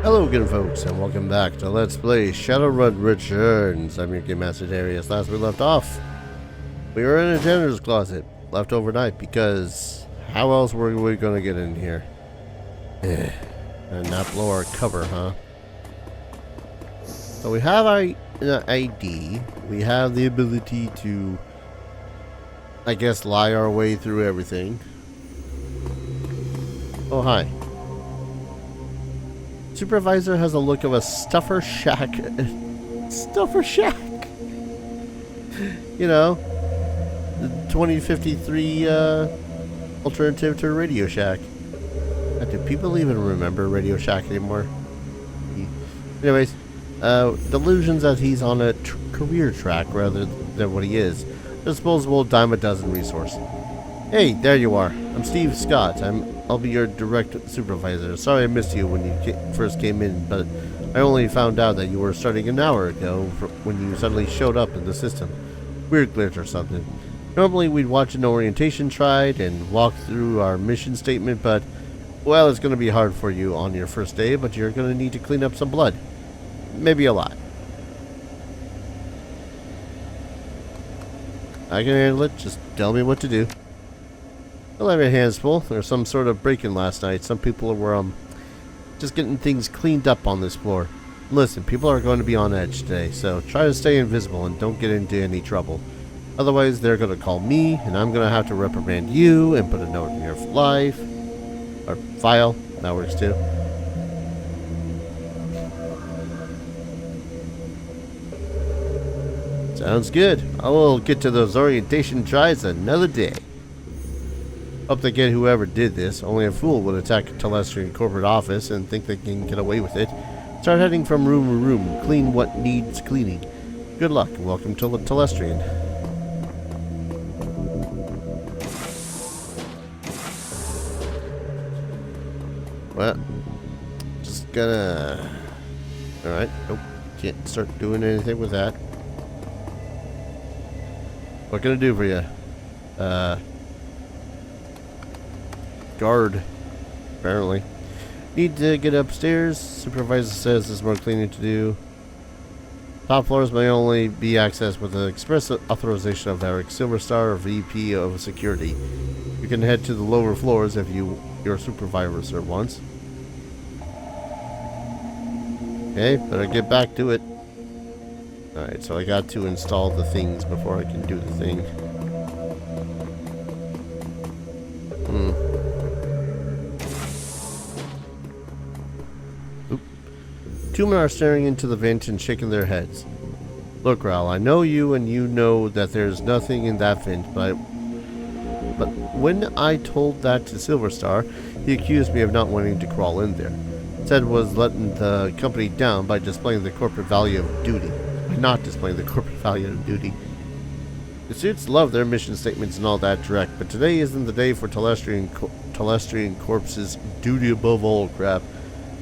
Hello again, folks, and welcome back to Let's Play Shadowrun Returns. I'm your Game Master Darius. Last we left off, we were in a janitor's closet, left overnight, because how else were we going to get in here? And not blow our cover, huh? So we have our ID. We have the ability to, I guess, lie our way through everything. Oh, hi. Supervisor has a look of a stuffer shack. Stuffer shack! You know, the 2053 alternative to Radio Shack. Do people even remember Radio Shack anymore? Anyways, delusions that he's on a career track rather than what he is. Disposable dime a dozen resource. Hey, there you are. I'm Steve Scott. I'll be your direct supervisor. Sorry I missed you when you first came in, but I only found out that you were starting an hour ago when you suddenly showed up in the system. Weird glitch or something. Normally we'd watch an orientation tried and walk through our mission statement, but, well, it's going to be hard for you on your first day, but you're going to need to clean up some blood. Maybe a lot. I can handle it. Just tell me what to do. I'll have your hands full. There was some sort of break-in last night. Some people were just getting things cleaned up on this floor. Listen, people are going to be on edge today, so try to stay invisible and don't get into any trouble. Otherwise, they're going to call me, and I'm going to have to reprimand you and put a note in your life. Or file. That works too. Sounds good. I will get to those orientation tries another day. Hope they get whoever did this. Only a fool would attack a Telestrian corporate office and think they can get away with it. Start heading from room to room. Clean what needs cleaning. Good luck. Welcome to Telestrian. Well, just gonna... Alright. Nope. Can't start doing anything with that. What can I do for you? Guard, apparently. Need to get upstairs. Supervisor says there's more cleaning to do. Top floors may only be accessed with the express authorization of Eric Silverstar, VP of Security. You can head to the lower floors if your supervisor wants. Okay, better get back to it. Alright, so I got to install the things before I can do the thing. Two men are staring into the vent and shaking their heads. Look, Raul, I know you and you know that there's nothing in that vent, but when I told that to Silverstar, he accused me of not wanting to crawl in there. Said was letting the company down by displaying the corporate value of duty. By not displaying the corporate value of duty. The suits love their mission statements and all that direct, but today isn't the day for Telestrian Corps's duty above all crap.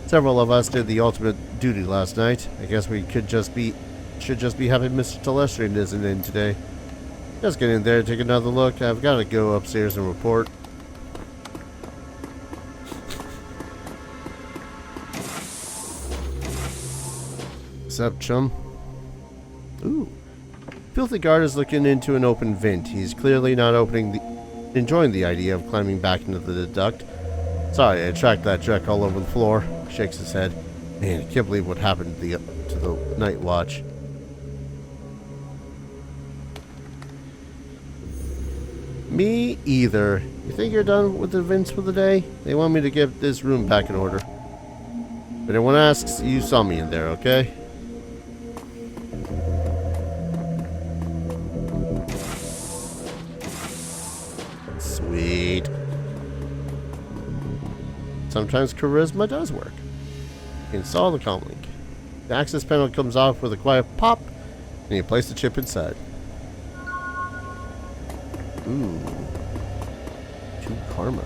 Several of us did the ultimate duty last night. I guess we should just be happy Mr. Telestrian isn't in today. Just get in there, take another look. I've got to go upstairs and report. What's up, chum? Ooh. Filthy guard is looking into an open vent. He's clearly not enjoying the idea of climbing back into the duct. Sorry, I tracked that Drek all over the floor. Shakes his head. Man, I can't believe what happened to the night watch. Me either. You think you're done with the events for the day? They want me to get this room back in order. If anyone asks, you saw me in there, okay? Sweet. Sometimes charisma does work. Install the comm link. The access panel comes off with a quiet pop, and you place the chip inside. Ooh. 2 karma.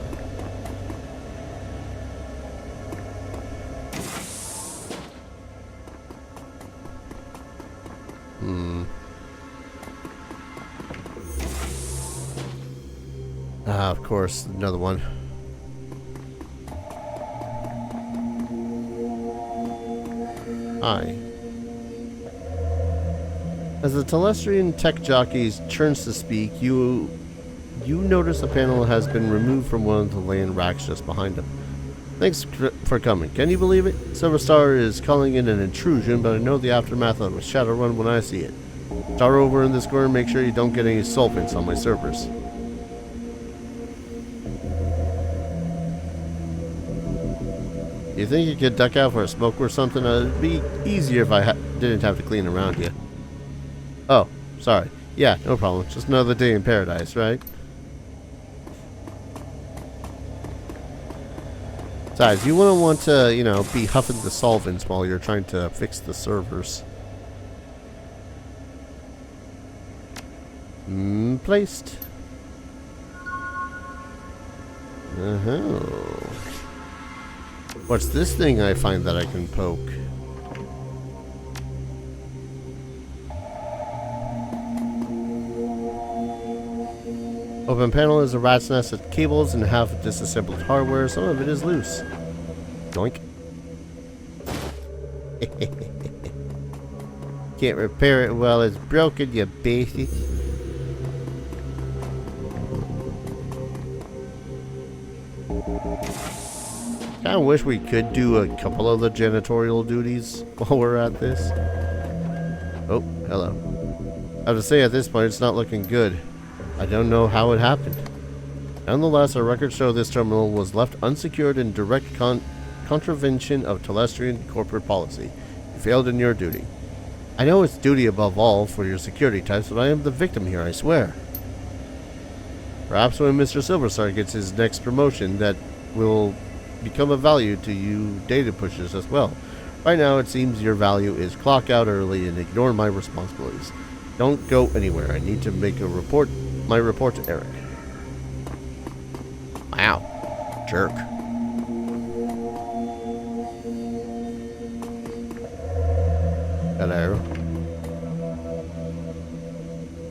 Ah, of course, another one. Hi. As the Telestrian tech jockey turns to speak, you notice a panel has been removed from one of the land racks just behind him. Thanks for coming. Can you believe it? Silver Star is calling it an intrusion, but I know the aftermath of Shadowrun when I see it. Star over in this corner, make sure you don't get any solvents on my servers. You think you could duck out for a smoke or something? It'd be easier if I didn't have to clean around you. Oh, sorry. Yeah, no problem. Just another day in paradise, right? Besides, you wouldn't want to, you know, be huffing the solvents while you're trying to fix the servers. Placed. What's this thing I find that I can poke? Open panel is a rat's nest of cables and half disassembled hardware. Some of it is loose. Doink. Can't repair it while it's broken, you basic. Kinda wish we could do a couple of the janitorial duties while we're at this. Oh, hello. I have to say, at this point, it's not looking good. I don't know how it happened. Nonetheless, our records show this terminal was left unsecured in direct contravention of Telestrian corporate policy. You failed in your duty. I know it's duty above all for your security types, but I am the victim here, I swear. Perhaps when Mr. Silverstar gets his next promotion, that will become of value to you data pushers as well. Right now, it seems your value is clock out early and ignore my responsibilities. Don't go anywhere. I need to make a report. My report to Eric. Wow. Jerk. Hello.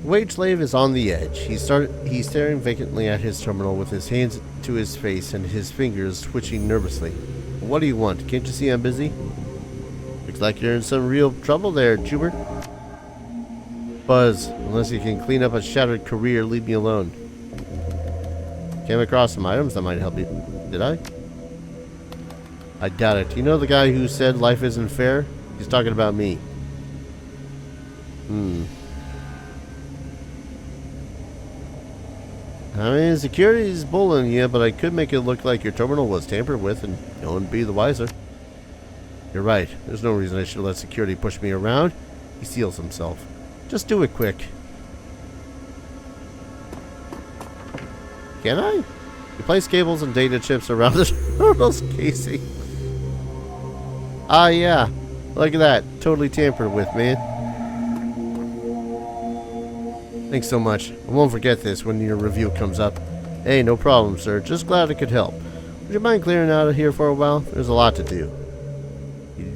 The wage slave is on the edge. He's staring vacantly at his terminal with his hands to his face and his fingers twitching nervously. What do you want? Can't you see I'm busy? Looks like you're in some real trouble there, Chuber. Buzz, unless you can clean up a shattered career, leave me alone. Came across some items that might help you. Did I? I doubt it. You know the guy who said life isn't fair? He's talking about me. I mean, security's bullying you, but I could make it look like your terminal was tampered with and no one would be the wiser. You're right. There's no reason I should let security push me around. He seals himself. Just do it quick. Can I? You place cables and data chips around the terminal's casing. Ah, yeah. Look at that. Totally tampered with, man. Thanks so much. I won't forget this when your review comes up. Hey, no problem, sir. Just glad I could help. Would you mind clearing out of here for a while? There's a lot to do. You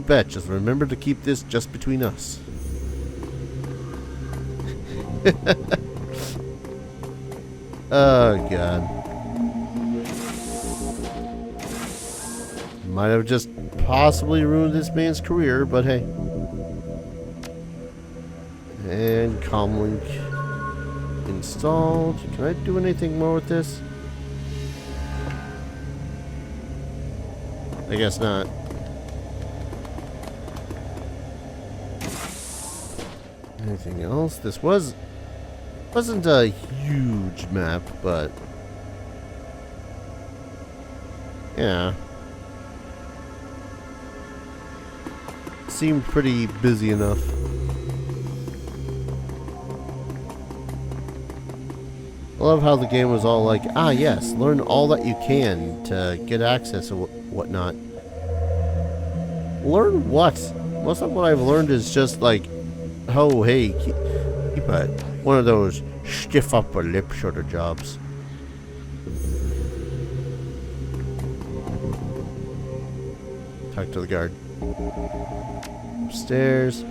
bet. Just remember to keep this just between us. Oh, God. Might have just possibly ruined this man's career, but hey. And comlink installed. Can I do anything more with this? I guess not. Anything else? This wasn't a huge map, but yeah. Seemed pretty busy enough. I love how the game was all like, ah yes, learn all that you can to get access and whatnot. Learn what? Most of what I've learned is just like, oh hey, keep one of those stiff upper lip sort of jobs. Talk to the guard. Upstairs.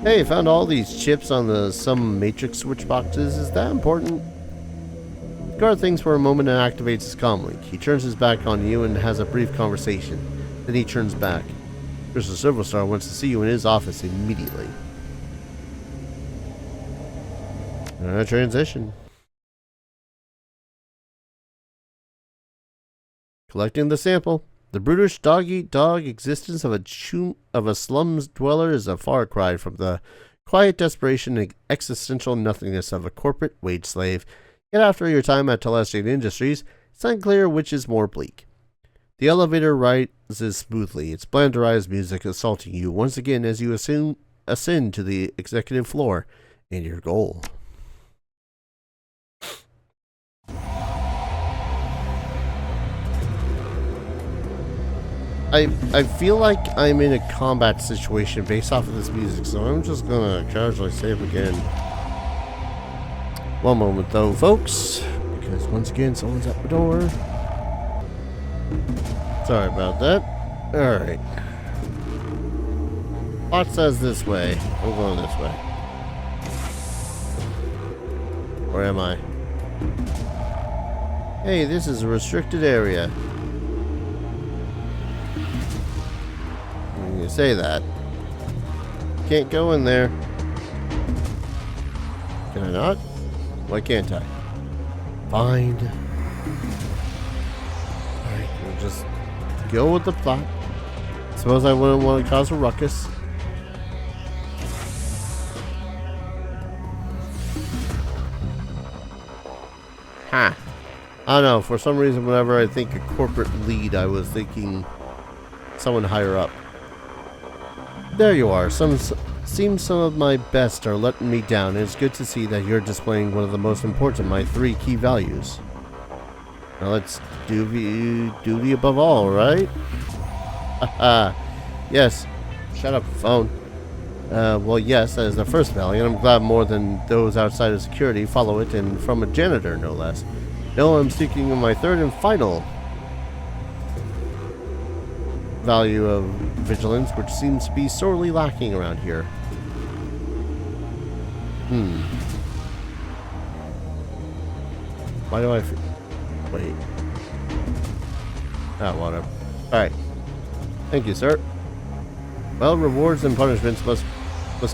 Hey, found all these chips on some matrix switch boxes. Is that important? Of guard thinks for a moment and activates his comlink. He turns his back on you and has a brief conversation. Then he turns back. Mr. Silverstar wants to see you in his office immediately. Transition. Collecting the sample. The brutish dog-eat-dog existence of a slums dweller is a far cry from the quiet desperation and existential nothingness of a corporate wage slave. Yet after your time at Telestian Industries, it's unclear which is more bleak. The elevator rises smoothly, its blanderized music assaulting you once again as you ascend to the executive floor and your goal. I feel like I'm in a combat situation based off of this music, so I'm just gonna casually save again. One moment though, folks, because once again someone's at the door. Sorry about that. Alright. Plot says this way. I'm going this way. Where am I? Hey, this is a restricted area. You say that. Can't go in there. Can I not? Why can't I? Fine. Alright, we'll just go with the plot. Suppose I wouldn't want to cause a ruckus. Ha! I don't know, for some reason whenever I think a corporate lead, I was thinking someone higher up. There you are. Seems some of my best are letting me down, and it's good to see that you're displaying one of the most important of my 3 key values. Now let's do duty above all, right? Haha. Yes. Shut up, phone. Well, yes, that is the first value, and I'm glad more than those outside of security follow it, and from a janitor, no less. No, I'm seeking my 3rd and final value of vigilance, which seems to be sorely lacking around here. Why do I wait? Ah, whatever. Alright. Thank you, sir. Well, rewards and punishments must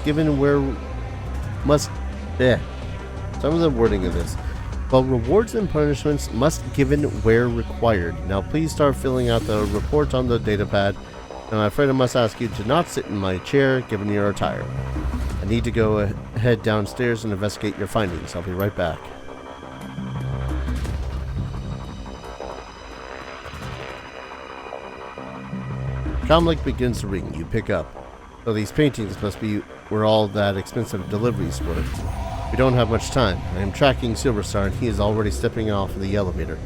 given where some of the wording of this. Well, rewards and punishments must given where required. Now please start filling out the report on the datapad. And I'm afraid I must ask you to not sit in my chair given your attire. I need to go head downstairs and investigate your findings. I'll be right back. Comlink begins to ring. You pick up. So these paintings must be where all that expensive deliveries were. We don't have much time. I am tracking Silverstar and he is already stepping off of the elevator.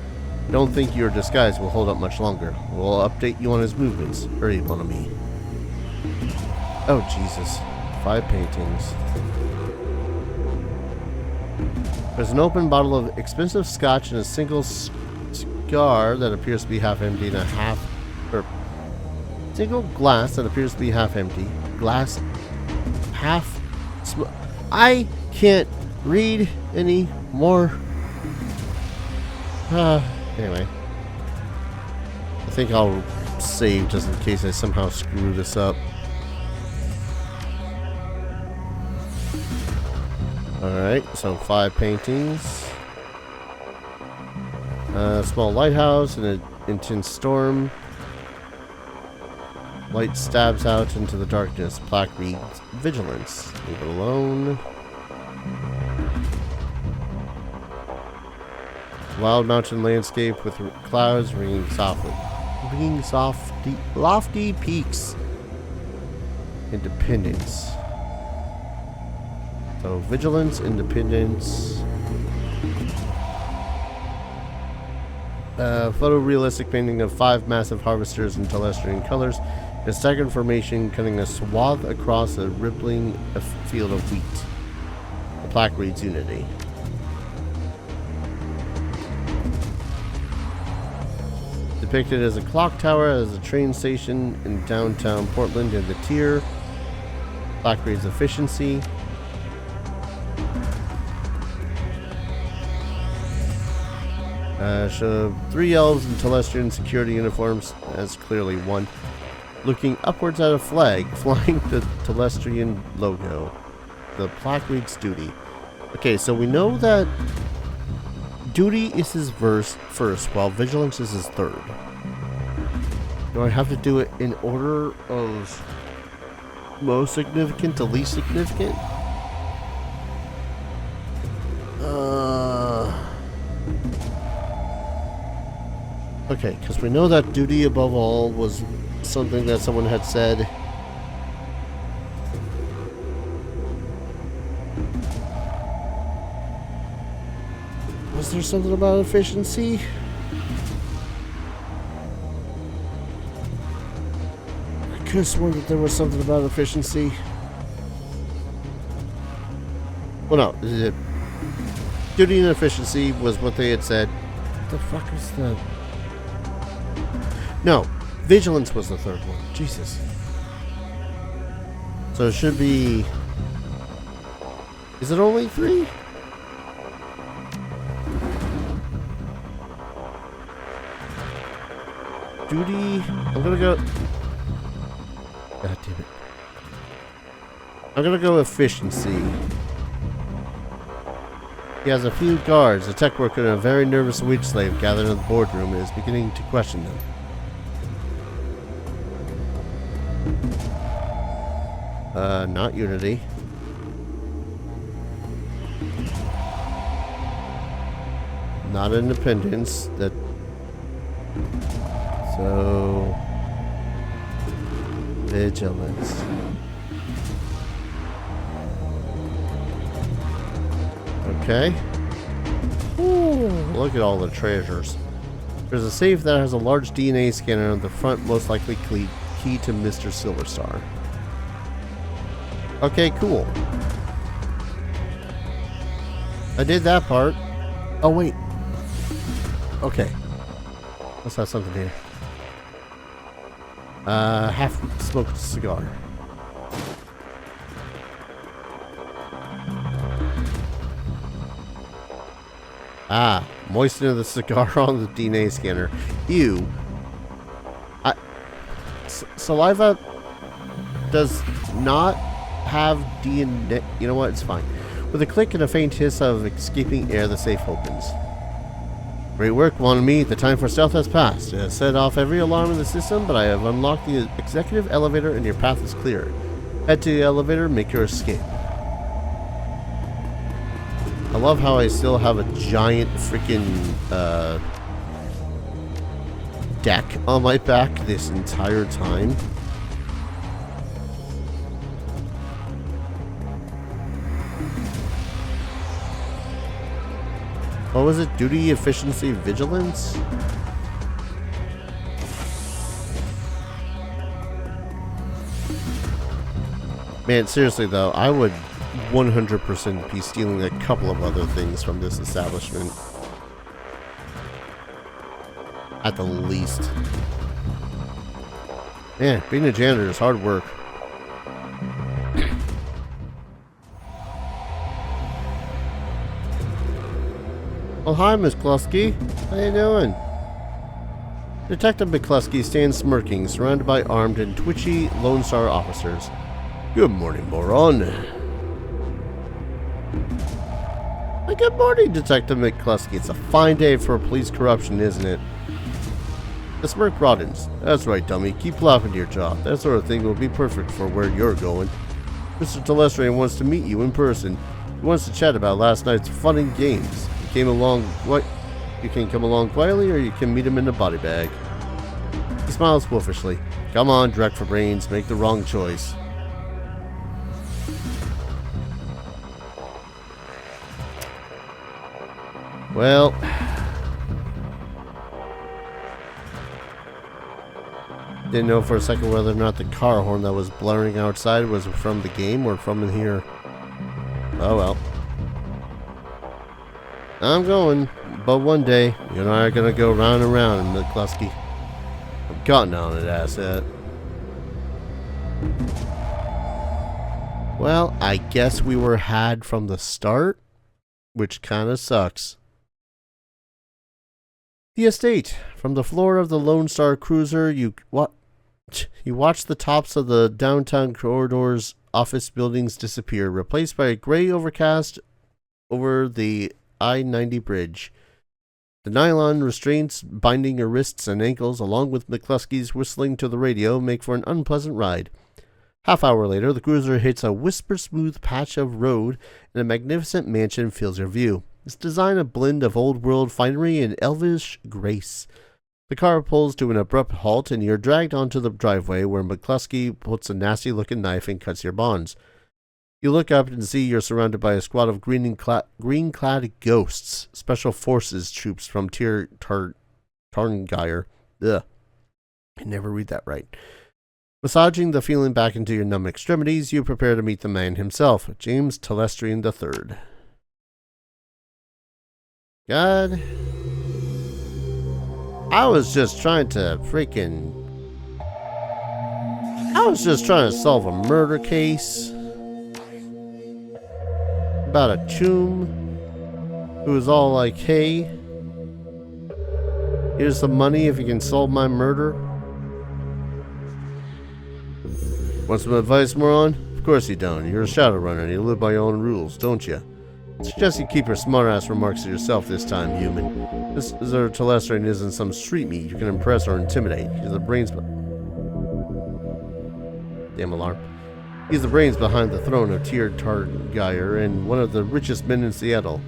I don't think your disguise will hold up much longer. We'll update you on his movements. Hurry, mon ami. Oh, Jesus. 5 paintings. There's an open bottle of expensive scotch and a single cigar that appears to be half empty and single glass that appears to be half empty. Glass half I can't read anymore. Anyway. I think I'll save just in case I somehow screw this up. Alright, so 5 paintings. A small lighthouse and an intense storm. Light stabs out into the darkness. Plaque reads, vigilance. Leave it alone. Wild mountain landscape with clouds ringing softly. Lofty peaks. Independence. So vigilance, independence. Photorealistic painting of 5 massive harvesters in Telestian colors. A staggered formation cutting a swath across a rippling field of wheat. The plaque reads Unity. Depicted as a clock tower as a train station in downtown Portland and the tier. Plaque reads Efficiency. Show 3 elves in Telestrian security uniforms. That's clearly one. Looking upwards at a flag, flying the Telestrian logo. The plaque reads duty. Okay, so we know that duty is his first, while vigilance is his third. Do I have to do it in order of most significant to least significant? Okay, because we know that duty above all was something that someone had said. Was there something about efficiency? I could have sworn that there was something about efficiency. Well, no. Duty and efficiency was what they had said. What the fuck is the... No. Vigilance was the third one. Jesus. So it should be... Is it only 3? Duty... I'm gonna go... God damn it. I'm gonna go efficiency. He has a few guards, a tech worker, and a very nervous wage slave gathered in the boardroom and is beginning to question them. Not Unity. Not Independence. That... So... Vigilance. Okay. Ooh, look at all the treasures. There's a safe that has a large DNA scanner on the front, most likely key to Mr. Silverstar. Okay, cool. I did that part. Oh, wait. Okay. Let's have something here. Half-smoked cigar. Ah, moisten the cigar on the DNA scanner. Ew. Saliva does not have DNA. You know what? It's fine. With a click and a faint hiss of escaping air, the safe opens. Great work, Wannabe. The time for stealth has passed. It has set off every alarm in the system, but I have unlocked the executive elevator and your path is clear. Head to the elevator, make your escape. I love how I still have a giant freaking deck on my back this entire time. What was it? Duty, efficiency, vigilance? Man, seriously though, I would 100% be stealing a couple of other things from this establishment. At the least. Man, being a janitor is hard work. Well, hi, Miss Klusky. How you doing? Detective McCluskey stands smirking, surrounded by armed and twitchy Lone Star officers. Good morning, moron. Good morning, Detective McCluskey. It's a fine day for police corruption, isn't it? The smirk broadens. That's right, dummy. Keep laughing to your job. That sort of thing will be perfect for where you're going. Mr. Telestrian wants to meet you in person. He wants to chat about last night's fun and games. You can come along quietly, or you can meet him in a body bag. He smiles wolfishly. Come on, direct for brains. Make the wrong choice. Well, didn't know for a second whether or not the car horn that was blaring outside was from the game or from in here. Oh well. I'm going, but one day, you and I are going to go round and round in McCluskey. I'm counting on it, asset. Well, I guess we were had from the start, which kind of sucks. The estate. From the floor of the Lone Star cruiser, you watch the tops of the downtown corridors office buildings disappear, replaced by a gray overcast over the I-90 bridge. The nylon restraints binding your wrists and ankles, along with McCluskey's whistling to the radio, make for an unpleasant ride. Half-hour later, the cruiser hits a whisper-smooth patch of road, and a magnificent mansion fills your view. Its design a blend of old-world finery and elvish grace. The car pulls to an abrupt halt, and you're dragged onto the driveway, where McCluskey puts a nasty-looking knife and cuts your bonds. You look up and see you're surrounded by a squad of green-clad ghosts, special forces troops from Tarngire. Ugh. I never read that right. Massaging the feeling back into your numb extremities, you prepare to meet the man himself, James Telestrian III. God. I was just trying to solve a murder case about a chum who was all like, hey, here's some money if you can solve my murder. Want some advice, moron? Of course you don't. You're a Shadowrunner and you live by your own rules, don't you? I suggest you keep your smart-ass remarks to yourself this time, human. Mr. Telestrian isn't some street meat you can impress or intimidate. He's the brains... Damn alarm. He's the brains behind the throne of Tarngire and one of the richest men in Seattle.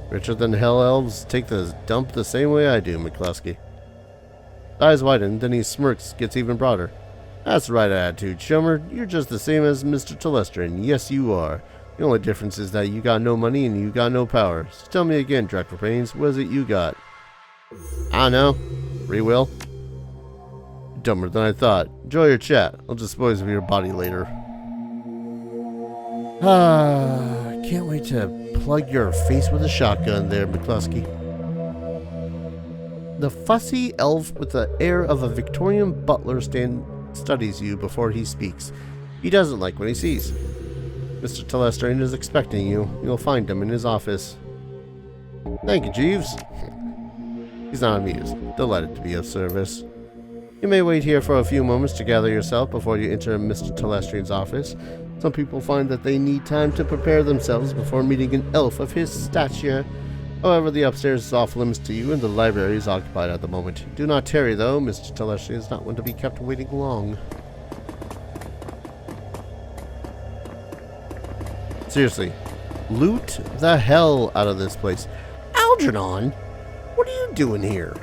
Richer than hell elves take the dump the same way I do, McCluskey. Eyes widen, then he smirks, gets even broader. That's the right attitude, Shummer. You're just the same as Mr. Telestrian. Yes, you are. The only difference is that you got no money and you got no power. So tell me again, Director Paines, what is it you got? I don't know. Free will? Dumber than I thought. Enjoy your chat. I'll dispose of your body later. Can't wait to plug your face with a shotgun there, McCluskey. The fussy elf with the air of a Victorian butler studies you before he speaks. He doesn't like what he sees. Mr. Telestrian is expecting you. You'll find him in his office. Thank you, Jeeves. He's not amused. Delighted to be of service. You may wait here for a few moments to gather yourself before you enter Mr. Telestrian's office. Some people find that they need time to prepare themselves before meeting an elf of his stature. However, the upstairs is off limits to you and the library is occupied at the moment. Do not tarry, though. Mr. Telestrian is not one to be kept waiting long. Seriously, loot the hell out of this place. Algernon, what are you doing here?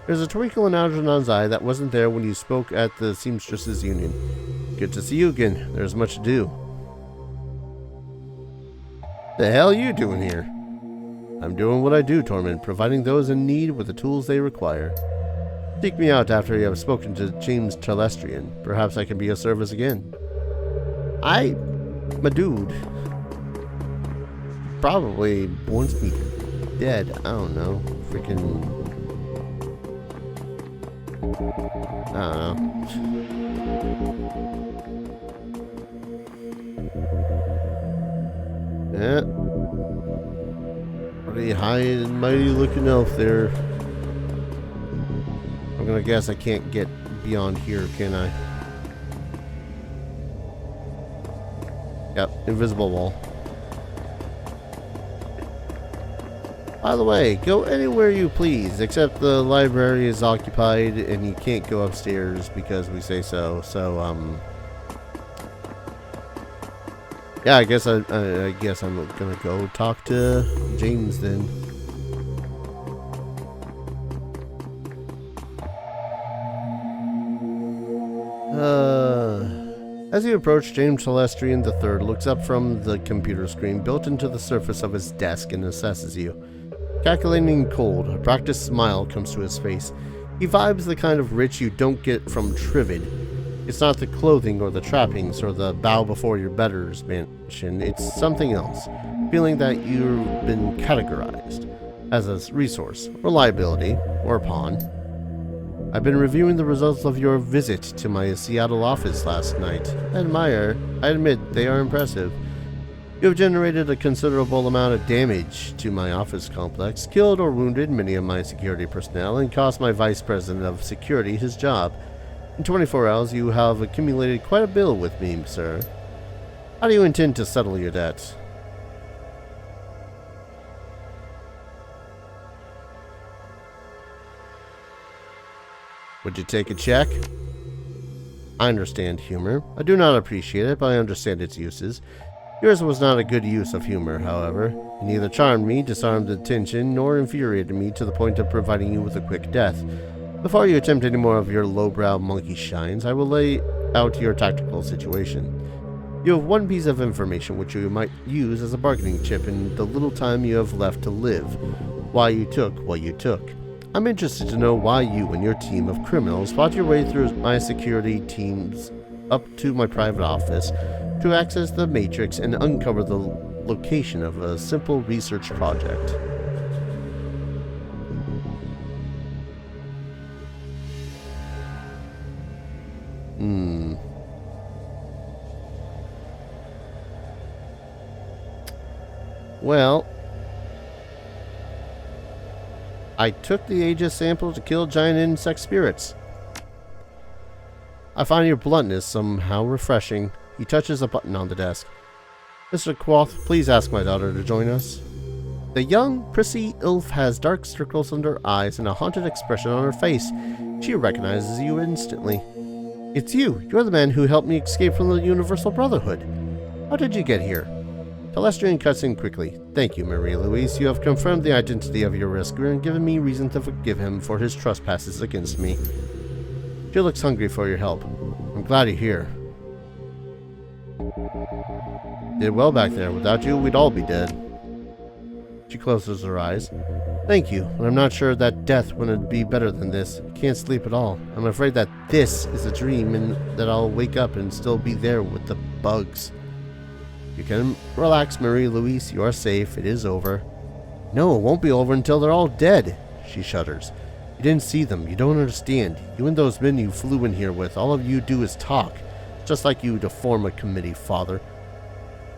There's a twinkle in Algernon's eye that wasn't there when you spoke at the Seamstresses Union. Good to see you again. There's much to do. The hell are you doing here? I'm doing what I do, Tormund, providing those in need with the tools they require. Seek me out after you have spoken to James Telestrian. Perhaps I can be of service again. My dude probably wants me dead. I don't know. Freaking... I don't know. Yeah. Pretty high and mighty looking elf there. I'm gonna guess I can't get beyond here, can I? Yep, invisible wall. By the way, go anywhere you please, except the library is occupied and you can't go upstairs because we say so. So, yeah, I guess I'm gonna go talk to James then. As you approach, James Telestrian III looks up from the computer screen built into the surface of his desk and assesses you. Calculating cold, a practiced smile comes to his face. He vibes the kind of rich you don't get from Trivid. It's not the clothing or the trappings or the bow before your betters mansion, it's something else. Feeling that you've been categorized as a resource, reliability, or a pawn. I've been reviewing the results of your visit to my Seattle office last night. I admit they are impressive. You have generated a considerable amount of damage to my office complex, killed or wounded many of my security personnel, and cost my vice president of security his job. In 24 hours, you have accumulated quite a bill with me, sir. How do you intend to settle your debts? Would you take a check? I understand humor. I do not appreciate it, but I understand its uses. Yours was not a good use of humor, however. It neither charmed me, disarmed the tension, nor infuriated me to the point of providing you with a quick death. Before you attempt any more of your lowbrow monkey shines, I will lay out your tactical situation. You have one piece of information which you might use as a bargaining chip in the little time you have left to live. Why you took what you took. I'm interested to know why you and your team of criminals fought your way through my security teams up to my private office to access the Matrix and uncover the location of a simple research project. Well, I took the Aegis sample to kill giant insect spirits. I find your bluntness somehow refreshing. He touches a button on the desk. Mr. Quoth, please ask my daughter to join us. The young, prissy elf has dark circles under her eyes and a haunted expression on her face. She recognizes you instantly. It's you. You're the man who helped me escape from the Universal Brotherhood. How did you get here? Telestrian cuts in quickly. Thank you, Marie Louise. You have confirmed the identity of your rescuer and given me reason to forgive him for his trespasses against me. She looks hungry for your help. I'm glad you're here. Did well back there. Without you, we'd all be dead. She closes her eyes. Thank you, but I'm not sure that death wouldn't be better than this. I can't sleep at all. I'm afraid that this is a dream and that I'll wake up and still be there with the bugs. You can relax, Marie Louise. You are safe. It is over. No, it won't be over until they're all dead. She shudders. You didn't see them. You don't understand. You and those men you flew in here with, all of you do is talk. Just like you to form a committee, Father.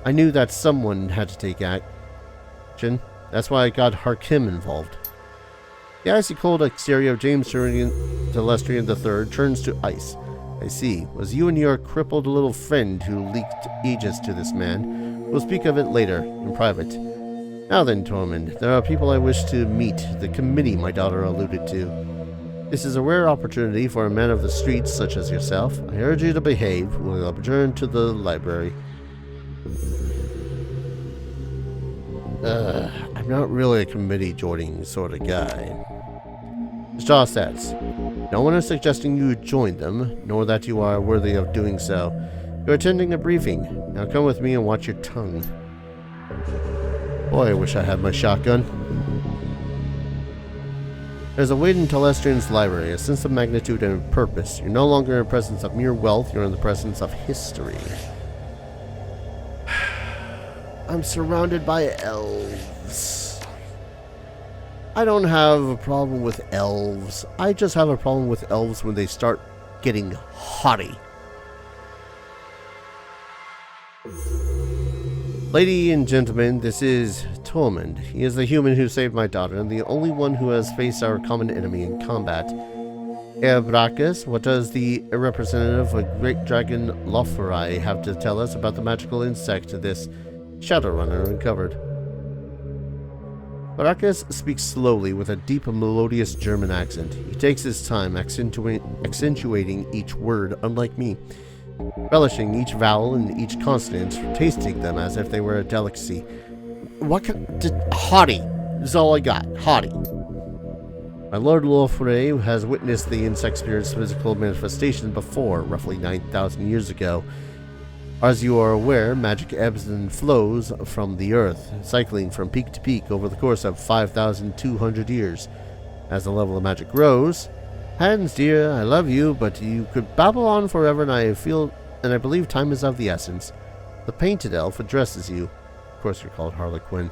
I knew that someone had to take action. That's why I got Harkim involved. The icy cold exterior of James Telestrian III turns to ice. I see. It was you and your crippled little friend who leaked Aegis to this man. We'll speak of it later, in private. Now then, Tormund, there are people I wish to meet, the committee my daughter alluded to. This is a rare opportunity for a man of the streets such as yourself. I urge you to behave. We'll adjourn to the library. I'm not really a committee joining sort of guy. His jaw sets. No one is suggesting you join them, nor that you are worthy of doing so. You're attending a briefing. Now come with me and watch your tongue. Boy, I wish I had my shotgun. There's a weight in Telestrian's library, a sense of magnitude and purpose. You're no longer in the presence of mere wealth, you're in the presence of history. I'm surrounded by elves. I don't have a problem with elves. I just have a problem with elves when they start getting haughty. Ladies and gentlemen, this is Tormund. He is the human who saved my daughter and the only one who has faced our common enemy in combat. Herr Brachus, what does the representative of Great Dragon Lofari have to tell us about the magical insect this Shadowrunner uncovered? Brachus speaks slowly with a deep and melodious German accent. He takes his time accentuating each word, unlike me, relishing each vowel and each consonant, tasting them as if they were a delicacy. What haughty is all I got. Haughty. My Lord Lofray has witnessed the insect spirit's physical manifestation before, roughly 9,000 years ago. As you are aware, magic ebbs and flows from the earth, cycling from peak to peak over the course of 5,200 years. As the level of magic grows, Hans, dear, I love you, but you could babble on forever, and I believe time is of the essence. The painted elf addresses you. Of course, you're called Harlequin.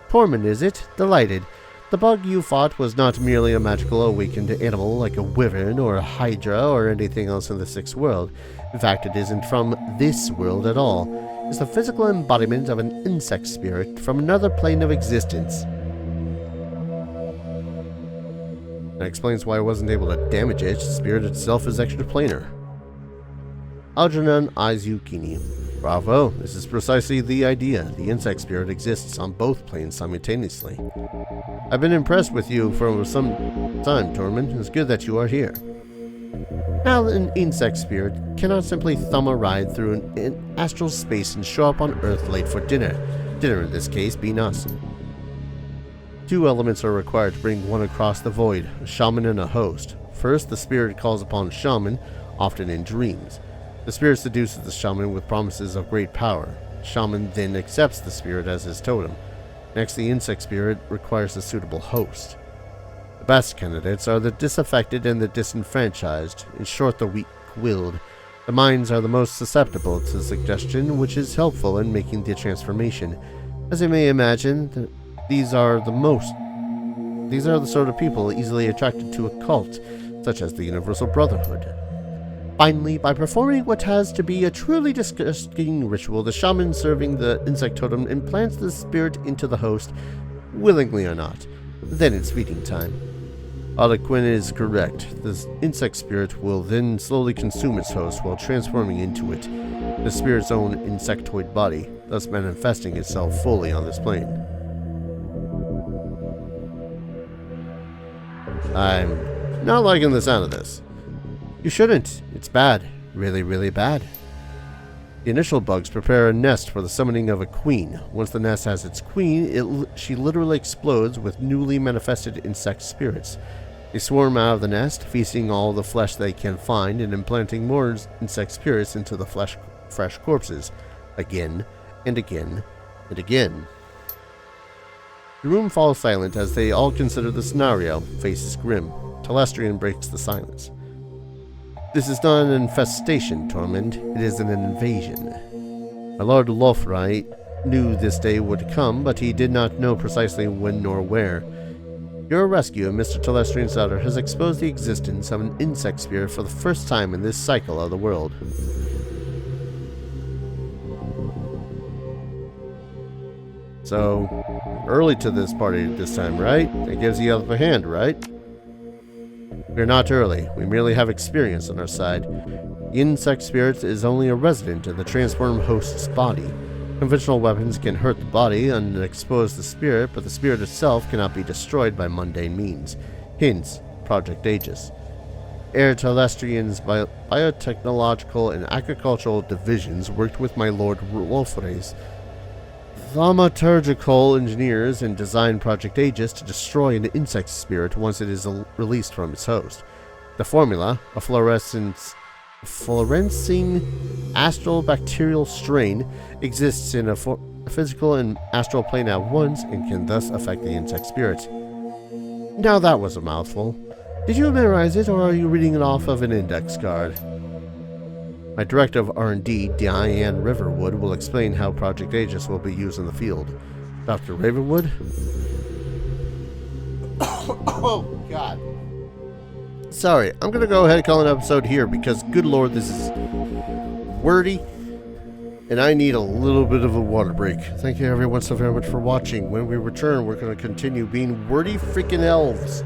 Tormund, is it? Delighted. The bug you fought was not merely a magical awakened animal like a wyvern or a hydra or anything else in the sixth world. In fact, it isn't from this world at all. It's the physical embodiment of an insect spirit from another plane of existence. That explains why I wasn't able to damage it. The spirit itself is extraplanar. Algernon eyes you keenly. Bravo, this is precisely the idea. The insect spirit exists on both planes simultaneously. I've been impressed with you for some time, Tormund. It's good that you are here. Now, an insect spirit cannot simply thumb a ride through an astral space and show up on Earth late for dinner. Dinner, in this case, being us. Two elements are required to bring one across the void, a shaman and a host. First, the spirit calls upon a shaman, often in dreams. The spirit seduces the shaman with promises of great power. The shaman then accepts the spirit as his totem. Next, the insect spirit requires a suitable host. The best candidates are the disaffected and the disenfranchised, in short, the weak-willed. The minds are the most susceptible to suggestion, which is helpful in making the transformation. As you may imagine, these are the sort of people easily attracted to a cult, such as the Universal Brotherhood. Finally, by performing what has to be a truly disgusting ritual, the shaman serving the insect totem implants the spirit into the host, willingly or not. Then it's feeding time. Quinn is correct. The insect spirit will then slowly consume its host while transforming into it, the spirit's own insectoid body, thus manifesting itself fully on this plane. I'm not liking the sound of this. You shouldn't. It's bad. Really, really bad. The initial bugs prepare a nest for the summoning of a queen. Once the nest has its queen, she literally explodes with newly manifested insect spirits. They swarm out of the nest, feasting all the flesh they can find and implanting more insect spirits into the fresh corpses, again and again and again. The room falls silent as they all consider the scenario. Faces grim. Telestrian breaks the silence. This is not an infestation, Tormund. It is an invasion. My Lord Lofrai knew this day would come, but he did not know precisely when nor where. Your rescue of Mr. Telestrian's daughter has exposed the existence of an insect spirit for the first time in this cycle of the world. So, early to this party this time, right? That gives you the upper hand, right? We're not early. We merely have experience on our side. The insect spirit is only a resident in the transformed host's body. Conventional weapons can hurt the body and expose the spirit, but the spirit itself cannot be destroyed by mundane means. Hence, Project Aegis. Air Telestrian's biotechnological and agricultural divisions worked with my Lord Wolfrey's thaumaturgical engineers and designed Project Aegis to destroy an insect spirit once it is released from its host. The formula, a fluorescing astral bacterial strain, exists in a physical and astral plane at once and can thus affect the insect spirit. Now that was a mouthful. Did you memorize it, or are you reading it off of an index card? My director of R&D, Diane Riverwood, will explain how Project Aegis will be used in the field. Dr. Ravenwood? Oh, God. Sorry, I'm going to go ahead and call an episode here because, good lord, this is wordy, and I need a little bit of a water break. Thank you everyone so very much for watching. When we return, we're going to continue being wordy freaking elves.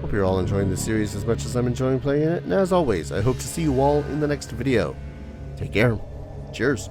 Hope you're all enjoying this series as much as I'm enjoying playing it, and as always, I hope to see you all in the next video. Take care. Cheers.